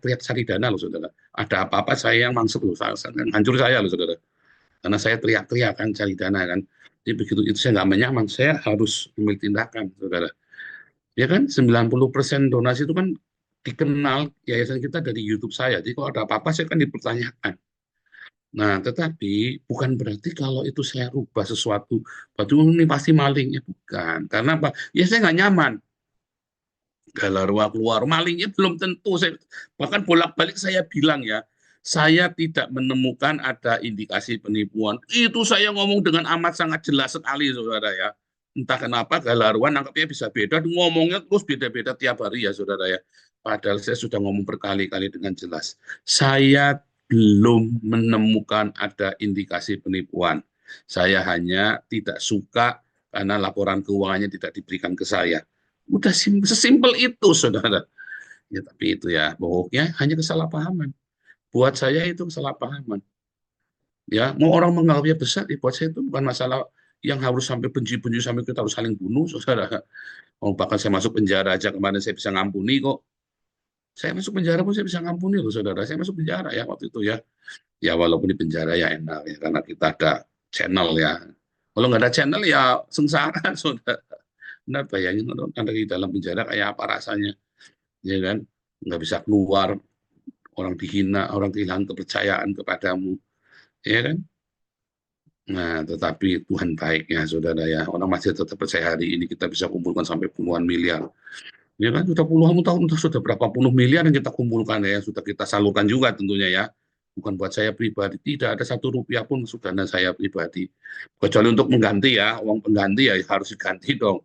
teriak cari dana loh, saudara. Ada apa-apa saya yang mangsek loh, hancur saya loh, saudara. Karena saya teriak-teriak kan cari dana kan. Jadi begitu itu saya nggak nyaman, saya harus ambil tindakan, saudara. Ya kan, 90% donasi itu kan dikenal yayasan kita dari YouTube saya. Jadi kalau ada apa-apa saya kan dipertanyakan. Nah, tetapi bukan berarti kalau itu saya rubah sesuatu, batu ini pasti maling, ya bukan. Karena apa? Ya saya nggak nyaman. Keluar malingnya belum tentu. Bahkan bolak-balik saya bilang ya, saya tidak menemukan ada indikasi penipuan. Itu saya ngomong dengan amat sangat jelas sekali, saudara ya. Entah kenapa Galaruan nangkapnya bisa beda, ngomongnya terus beda-beda tiap hari ya saudara ya. Padahal saya sudah ngomong berkali-kali dengan jelas. Saya belum menemukan ada indikasi penipuan. Saya hanya tidak suka karena laporan keuangannya tidak diberikan ke saya. Udah sesimpel itu saudara. Ya tapi itu ya pokoknya hanya kesalahpahaman. Buat saya itu kesalahpahaman. Ya, mau orang menganggapnya besar, buat saya itu bukan masalah yang harus sampai benci-benci sampai kita harus saling bunuh, saudara. Oh, bahkan saya masuk penjara aja kemarin saya bisa ngampuni kok. Saya masuk penjara pun saya bisa ngampuni loh, saudara. Saya masuk penjara ya waktu itu ya. Ya walaupun di penjara ya enak ya karena kita ada channel ya. Kalau nggak ada channel ya sengsara, saudara. Nah, bayangin kalau ada di dalam penjara kayak apa rasanya, ya kan? Nggak bisa keluar, orang dihina, orang kehilangan kepercayaan kepadamu, ya kan? Nah, tetapi Tuhan baik ya, saudara ya. Orang masih tetap percaya hari ini kita bisa kumpulkan sampai puluhan miliar. Ya kan, sudah puluhan tahun, sudah berapa puluh miliar yang kita kumpulkan ya, sudah kita salurkan juga tentunya ya. Bukan buat saya pribadi, tidak ada satu rupiah pun masuk dana saya pribadi. Kecuali untuk mengganti ya, uang pengganti ya harus diganti dong.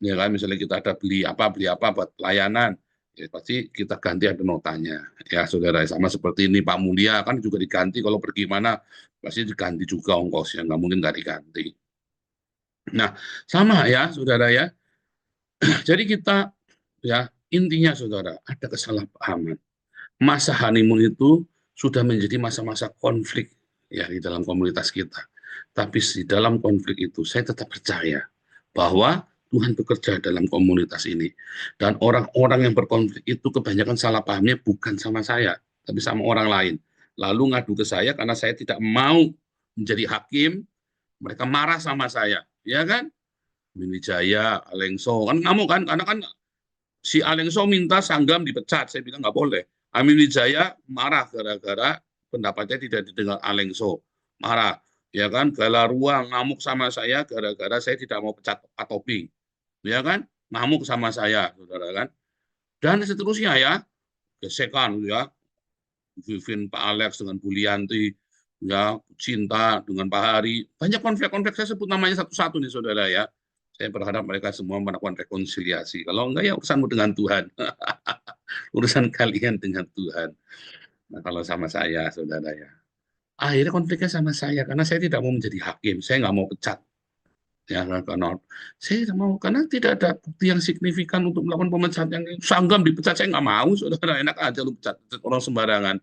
Ya kan, misalnya kita ada beli apa buat pelayanan, ya pasti kita ganti ada notanya. Ya saudara, sama seperti ini Pak Mulia kan juga diganti kalau pergi mana, pasti diganti juga ongkosnya, nggak mungkin nggak diganti. Nah, sama ya saudara ya. Jadi kita ya intinya saudara ada kesalahpahaman. Masa honeymoon itu sudah menjadi masa-masa konflik ya di dalam komunitas kita. Tapi di dalam konflik itu saya tetap percaya bahwa Tuhan bekerja dalam komunitas ini. Dan orang-orang yang berkonflik itu kebanyakan salah pahamnya bukan sama saya, tapi sama orang lain. Lalu ngadu ke saya karena saya tidak mau menjadi hakim, mereka marah sama saya, ya kan? Wijaya, Alengso, kan ngamuk kan, karena kan si Alengso minta Sanggam dipecat, saya bilang nggak boleh. Amin Wijaya marah gara-gara pendapatnya tidak didengar Alengso, marah, ya kan? Galaruang ngamuk sama saya gara-gara saya tidak mau pecat Pak Toping, ya kan? Ngamuk sama saya, saudara kan? Dan seterusnya ya, gesekan ya, Vivin Pak Alex dengan Bu Lianti, ya, Cinta dengan Pak Hari, banyak konflik-konflik, saya sebut namanya satu-satu nih saudara ya. Saya berharap mereka semua melakukan rekonsiliasi. Kalau enggak ya urusanmu dengan Tuhan. Urusan kalian dengan Tuhan. Nah, kalau sama saya, saudara ya. Akhirnya konfliknya sama saya, karena saya tidak mau menjadi hakim. Saya nggak mau pecat. Ya, karena saya tidak mau, karena tidak ada bukti yang signifikan untuk melakukan pemecatan. Yang Sanggam dipecat, saya nggak mau, saudara. Enak aja lu pecat orang sembarangan.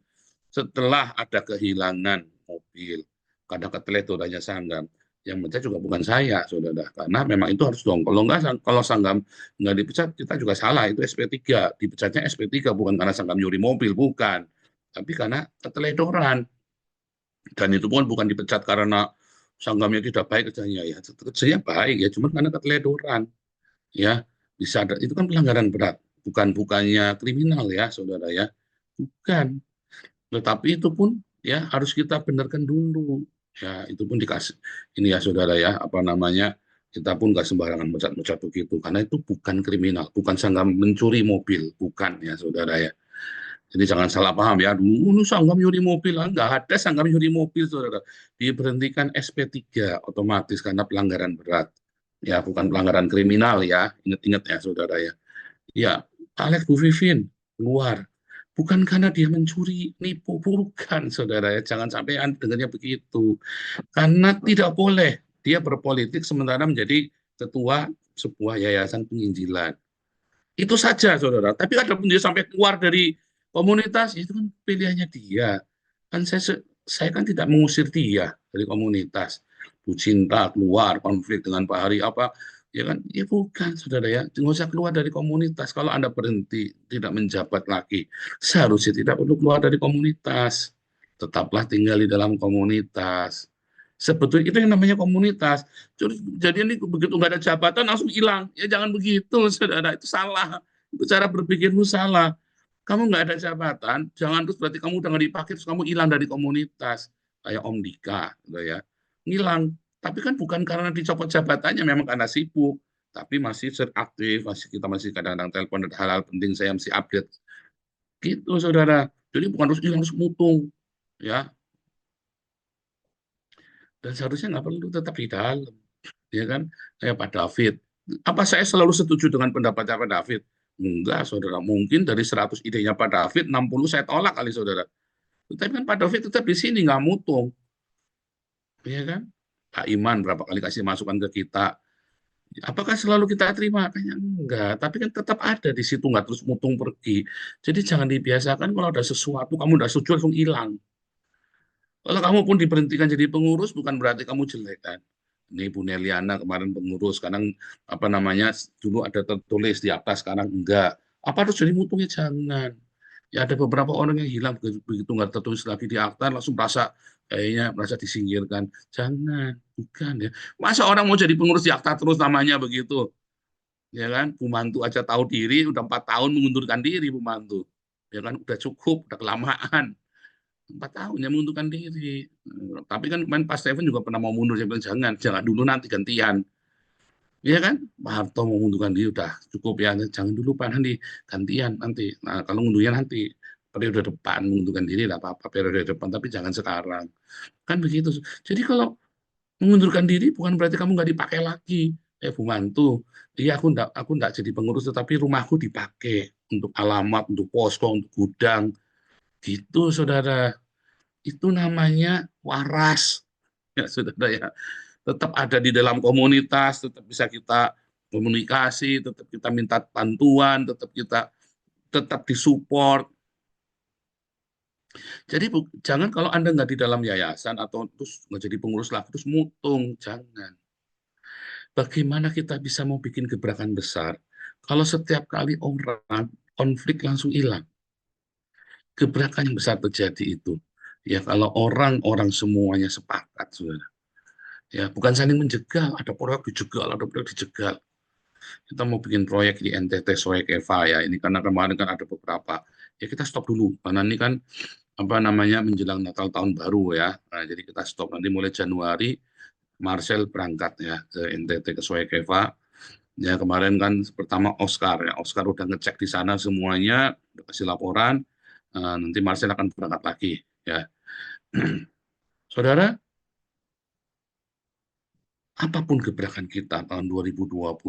Setelah ada kehilangan mobil, karena keteledorannya Sanggam, yang mencari juga bukan saya, saudara. Karena memang itu harus dong. Kalau nggak, kalau Sanggam nggak dipecat, kita juga salah. Itu SP3. Dipecatnya SP3 bukan karena Sanggam nyuri mobil, bukan. Tapi karena keteledoran. Dan itu pun bukan dipecat karena Sanggamnya tidak baik kerjanya ya. Kerjanya baik ya, cuma karena keteledoran. Ya, bisa ada. Itu kan pelanggaran berat. Bukannya kriminal ya, saudara ya. Bukan. Tetapi itu pun ya harus kita benarkan dulu. Ya, itu pun dikasih ini ya saudara ya, apa namanya? Kita pun nggak sembarangan mecat-mecat begitu karena itu bukan kriminal, bukan Sanggam mencuri mobil, bukan ya saudara ya. Jadi jangan salah paham ya, dulu Sanggam nyuri mobil, nggak ada Sanggam nyuri mobil saudara. Diberhentikan SP3 otomatis karena pelanggaran berat. Ya, bukan pelanggaran kriminal ya, ingat-ingat ya saudara ya. Ya, Alex Bu Vivin keluar. Bukan karena dia mencuri, nipu, bukan saudara ya. Jangan sampai Anda dengarnya begitu. Karena tidak boleh dia berpolitik sementara menjadi ketua sebuah yayasan penginjilan. Itu saja saudara. Tapi adapun dia sampai keluar dari komunitas, itu kan pilihannya dia. Kan saya kan tidak mengusir dia dari komunitas. Bu Cinta keluar konflik dengan Pak Hari apa, ya kan? Ya bukan, saudara ya. Nggak usah keluar dari komunitas. Kalau Anda berhenti tidak menjabat lagi, seharusnya tidak perlu keluar dari komunitas. Tetaplah tinggal di dalam komunitas. Sebetulnya itu yang namanya komunitas. Jadi ini begitu nggak ada jabatan langsung hilang. Ya jangan begitu, saudara. Itu salah. Itu cara berpikirmu salah. Kamu nggak ada jabatan, jangan terus berarti kamu udah nggak dipakai, terus kamu hilang dari komunitas. Kayak Om Dika, gitu ya. Ngilang. Tapi kan bukan karena dicopot jabatannya, memang karena sibuk. Tapi masih aktif, kita masih kadang-kadang telepon dan hal-hal penting saya mesti update. Gitu, saudara. Jadi bukan harus hilang, harus mutung. Ya. Dan seharusnya nggak perlu tetap di dalam. ya kan? Kayak Pak David. Apa saya selalu setuju dengan pendapatnya Pak David? Enggak, saudara. Mungkin dari 100 idenya Pak David, 60 saya tolak kali, saudara. Tapi kan Pak David tetap di sini, nggak mutung. Ya kan? Pak Iman berapa kali kasih masukan ke kita. Apakah selalu kita terima? Kayaknya enggak. Tapi kan tetap ada di situ, nggak terus mutung pergi. Jadi jangan dibiasakan kalau ada sesuatu, kamu udah setuju langsung hilang. Kalau kamu pun diberhentikan jadi pengurus, bukan berarti kamu jelek kan. Ini Bu Neliana kemarin pengurus, sekarang apa namanya, dulu ada tertulis di atas, sekarang enggak. Apa harus jadi mutungnya? Jangan. Ya ada beberapa orang yang hilang begitu nggak tertulis lagi di akta, langsung kayaknya merasa disingkirkan. Jangan, bukan ya. Masa orang mau jadi pengurus di akta terus namanya begitu? Ya kan, Bu Mantu aja tahu diri, udah 4 tahun mengundurkan diri Bu Mantu. Ya kan, udah cukup, udah kelamaan. 4 tahun ya mengundurkan diri. Tapi kan kemarin Pak Steven juga pernah mau mundur, saya bilang jangan dulu, nanti gantian. Iya kan, Pak Harto mau mengundurkan diri udah cukup ya, jangan dulu Pak, nanti gantian nanti. Nah kalau mundurnya nanti periode depan mengundurkan diri lah apa-apa periode depan, tapi jangan sekarang. Kan begitu. Jadi kalau mengundurkan diri bukan berarti kamu nggak dipakai lagi. Bu Mantu, iya aku enggak jadi pengurus, tetapi rumahku dipakai untuk alamat, untuk posko, untuk gudang. Gitu saudara. Itu namanya waras, ya saudara ya. Tetap ada di dalam komunitas, tetap bisa kita komunikasi, tetap kita minta bantuan, tetap disupport. Jadi jangan kalau Anda nggak di dalam yayasan atau terus nggak jadi pengurus lagi terus mutung, jangan. Bagaimana kita bisa mau bikin gebrakan besar kalau setiap kali orang konflik langsung hilang? Gebrakan yang besar terjadi itu ya kalau orang-orang semuanya sepakat, saudara. Ya, bukan saling menjegal, ada proyek dijegal, ada proyek dijegal. Kita mau bikin proyek di NTT Soek Eva ya, ini karena kemarin kan ada beberapa. Ya kita stop dulu, karena ini kan apa namanya menjelang Natal tahun baru ya. Nah, jadi kita stop, nanti mulai Januari Marcel berangkat ya ke NTT ke Soek Eva. Ya kemarin kan pertama Oscar ya, Oscar udah ngecek di sana semuanya, udah kasih laporan. Nanti Marcel akan berangkat lagi ya. Saudara, apapun gebrakan kita tahun 2025,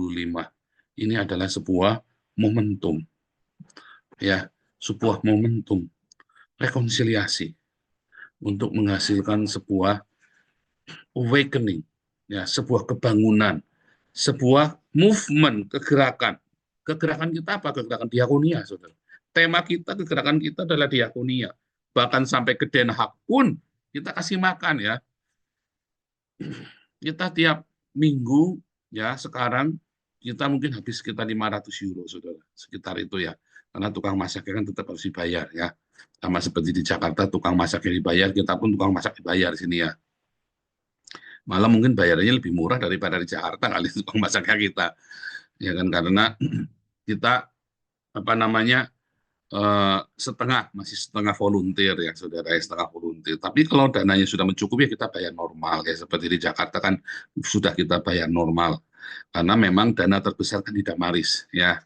ini adalah sebuah momentum, ya, sebuah momentum rekonsiliasi untuk menghasilkan sebuah awakening, ya, sebuah kebangunan, sebuah movement, kegerakan. Kegerakan kita apa? Kegerakan diakonia, saudara. Tema kita, kegerakan kita adalah diakonia. Bahkan sampai ke Den Haag pun kita kasih makan ya. Kita tiap minggu ya sekarang kita mungkin habis sekitar 500 euro, saudara, sekitar itu ya, karena tukang masaknya kan tetap harus dibayar ya, sama seperti di Jakarta tukang masaknya dibayar, kita pun tukang masak dibayar sini ya, malah mungkin bayarnya lebih murah daripada di Jakarta kali tukang masaknya kita, ya kan, karena kita apa namanya masih setengah volunteer ya saudara, setengah volunteer. Tapi kalau dananya sudah mencukupi ya kita bayar normal ya, seperti di Jakarta kan sudah kita bayar normal karena memang dana terbesar kan di Damaris ya.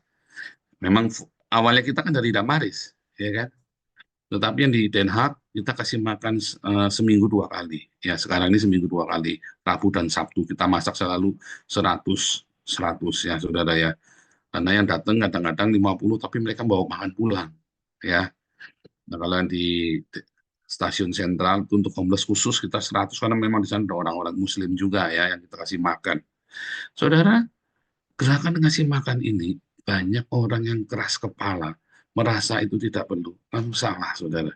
Memang awalnya kita kan dari Damaris ya kan. Tetapi yang di Den Haag kita kasih makan seminggu 2 kali ya. Sekarang ini seminggu 2 kali, Rabu dan Sabtu kita masak selalu 100 ya saudara ya. Karena yang datang kadang-kadang 50, tapi mereka bawa makan pulang, ya. Nah, kalau yang di stasiun sentral untuk homeless khusus kita 100, karena memang di sana ada orang-orang Muslim juga ya yang kita kasih makan. Saudara, gerakan ngasih makan ini banyak orang yang keras kepala, merasa itu tidak perlu. Kamu salah, saudara.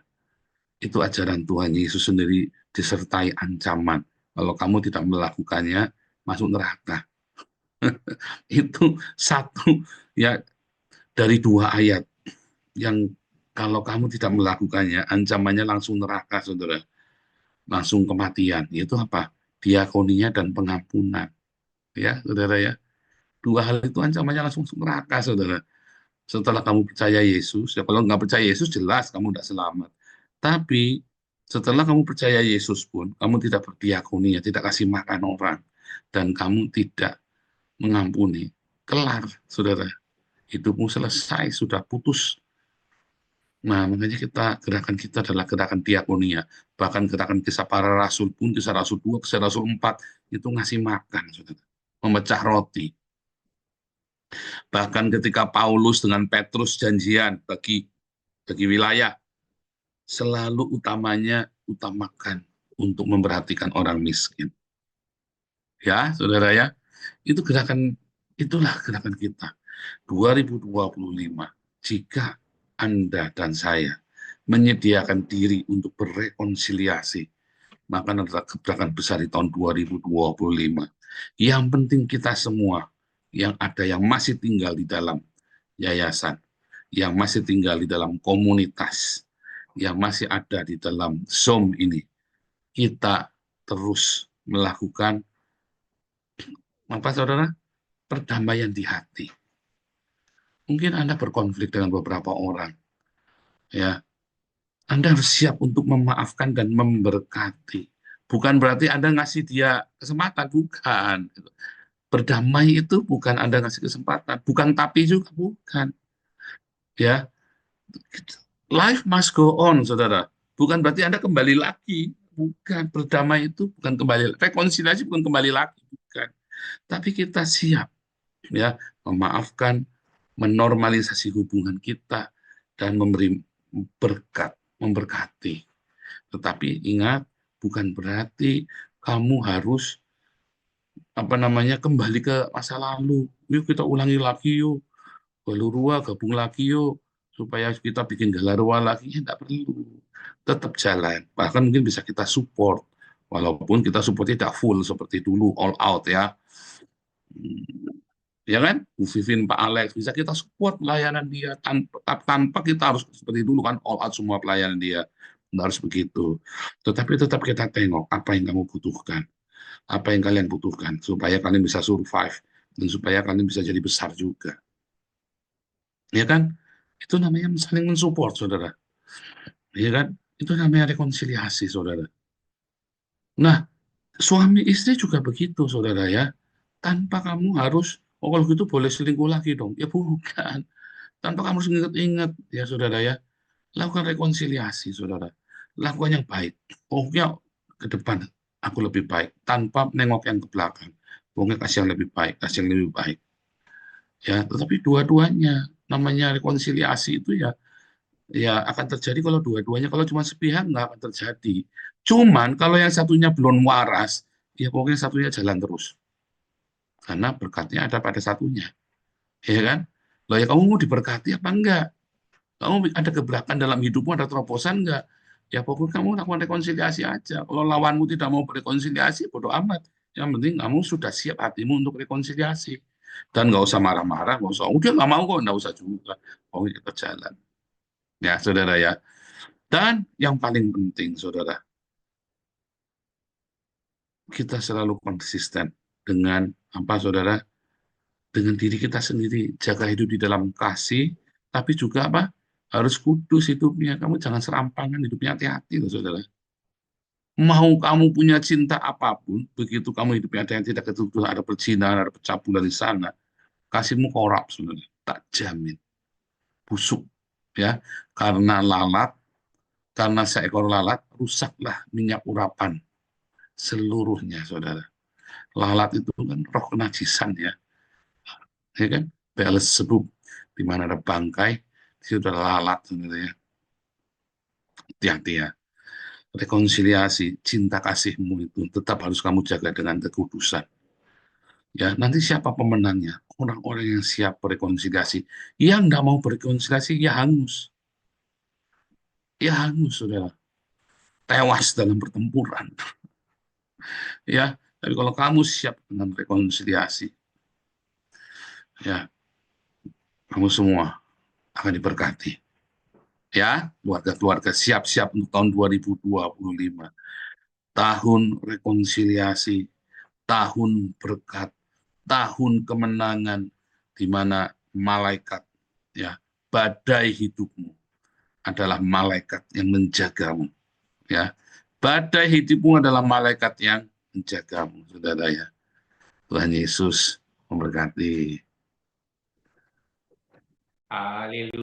Itu ajaran Tuhan Yesus sendiri disertai ancaman. Kalau kamu tidak melakukannya, masuk neraka. Itu satu ya dari 2 ayat yang kalau kamu tidak melakukannya ancamannya langsung neraka, saudara, langsung kematian. Itu apa? Diakoninya dan pengampunan ya saudara ya. 2 hal itu ancamannya langsung neraka, saudara. Setelah kamu percaya Yesus ya, kalau nggak percaya Yesus jelas kamu tidak selamat, tapi setelah kamu percaya Yesus pun kamu tidak berdiakoni, tidak kasih makan orang, dan kamu tidak mengampuni, kelar, saudara. Hidupmu selesai, sudah putus. Nah, makanya gerakan kita adalah gerakan diakonia. Bahkan gerakan Kisah Para Rasul pun, Kisah Rasul 2, Kisah Rasul 4, itu ngasih makan, saudara. memecah roti. Bahkan ketika Paulus dengan Petrus janjian bagi wilayah, selalu utamakan untuk memperhatikan orang miskin. Ya, saudara ya, itulah gerakan kita. 2025, jika Anda dan saya menyediakan diri untuk berrekonsiliasi, maka adalah gebrakan besar di tahun 2025. Yang penting kita semua yang ada, yang masih tinggal di dalam yayasan, yang masih tinggal di dalam komunitas, yang masih ada di dalam Zoom ini, kita terus melakukan apa, saudara? Perdamaian di hati. Mungkin Anda berkonflik dengan beberapa orang, ya. Anda harus siap untuk memaafkan dan memberkati. Bukan berarti Anda ngasih dia kesempatan, bukan. Berdamai itu bukan Anda ngasih kesempatan, bukan tapi juga bukan. Ya, life must go on, saudara. Bukan berarti Anda kembali lagi, bukan. Berdamai itu bukan kembali, rekonsiliasi bukan kembali lagi, bukan. Tapi kita siap, ya, memaafkan, menormalisasi hubungan kita, dan memberi berkat, memberkati. Tetapi ingat, bukan berarti kamu harus kembali ke masa lalu. Yuk kita ulangi lagi yuk, Balurua gabung lagi yuk, supaya kita bikin Galarua lagi. Ya, tidak perlu, tetap jalan. Bahkan mungkin bisa kita support, walaupun kita support tidak full seperti dulu, all out ya. Ya kan, Bu Vivin, Pak Alex, bisa kita support pelayanan dia tanpa kita harus seperti dulu kan, all out semua pelayanan dia. Nggak harus begitu. Tetapi tetap kita tengok apa yang kamu butuhkan, apa yang kalian butuhkan, supaya kalian bisa survive, dan supaya kalian bisa jadi besar juga. Ya kan? Itu namanya saling mensupport, saudara. Ya kan? Itu namanya rekonsiliasi, saudara. Nah, suami istri juga begitu, saudara ya. Tanpa kamu harus, oh kalau gitu boleh selingkuh lagi dong. Ya bukan. Tanpa kamu harus ingat-ingat, ya saudara ya. Lakukan rekonsiliasi, saudara. Lakukan yang baik. Pokoknya ke depan aku lebih baik. Tanpa nengok yang ke belakang. Pokoknya kasih yang lebih baik, kasih yang lebih baik. Ya, tetapi dua-duanya, namanya rekonsiliasi itu ya akan terjadi kalau dua-duanya. Kalau cuma sepihak nggak akan terjadi. Cuman kalau yang satunya belum waras, ya pokoknya satunya jalan terus. Karena berkatnya ada pada satunya. Ya kan? Loh ya, kamu mau diberkati apa enggak? Kamu ada gebrakan dalam hidupmu, ada terobosan enggak? Ya pokoknya kamu lakukan rekonsiliasi aja. Kalau lawanmu tidak mau berrekonsiliasi, bodo amat. Yang penting kamu sudah siap hatimu untuk rekonsiliasi. Dan nggak usah marah-marah, nggak usah, udah nggak mau kok, nggak usah juga. Pokoknya kita jalan. Ya, saudara ya. Dan yang paling penting, saudara, kita selalu konsisten dengan apa, saudara? Dengan diri kita sendiri. Jaga hidup di dalam kasih, tapi juga apa? Harus kudus hidupnya. Kamu jangan serampangan hidupnya, hati-hati loh, saudara. Mau kamu punya cinta apapun, begitu kamu hidupnya ada yang tidak ketutup, ada perzinahan, ada pencabulan di sana, kasihmu korup, saudara. Tak jamin. Busuk. Ya, karena seekor lalat, rusaklah minyak urapan seluruhnya, saudara. Lalat itu kan roh kenajisan ya kan? Beelzebub, di mana ada bangkai, itu sudah lalat sebenarnya. Hati-hati ya. Rekonsiliasi, cinta kasihmu itu tetap harus kamu jaga dengan kekudusan. Ya, nanti siapa pemenangnya? Orang-orang yang siap berrekonsiliasi. Yang nggak mau berrekonsiliasi, ya hangus. Ya hangus, saudara. Tewas dalam pertempuran. Ya, tapi kalau kamu siap dengan rekonsiliasi, ya, kamu semua akan diberkati. Ya, keluarga-keluarga siap-siap untuk tahun 2025. Tahun rekonsiliasi, tahun berkat, tahun kemenangan, di mana malaikat, ya, badai hidupmu adalah malaikat yang menjagamu. Ya, badai hidupmu adalah malaikat yang menjagamu, saudara ya. Tuhan Yesus memberkati. Haleluya.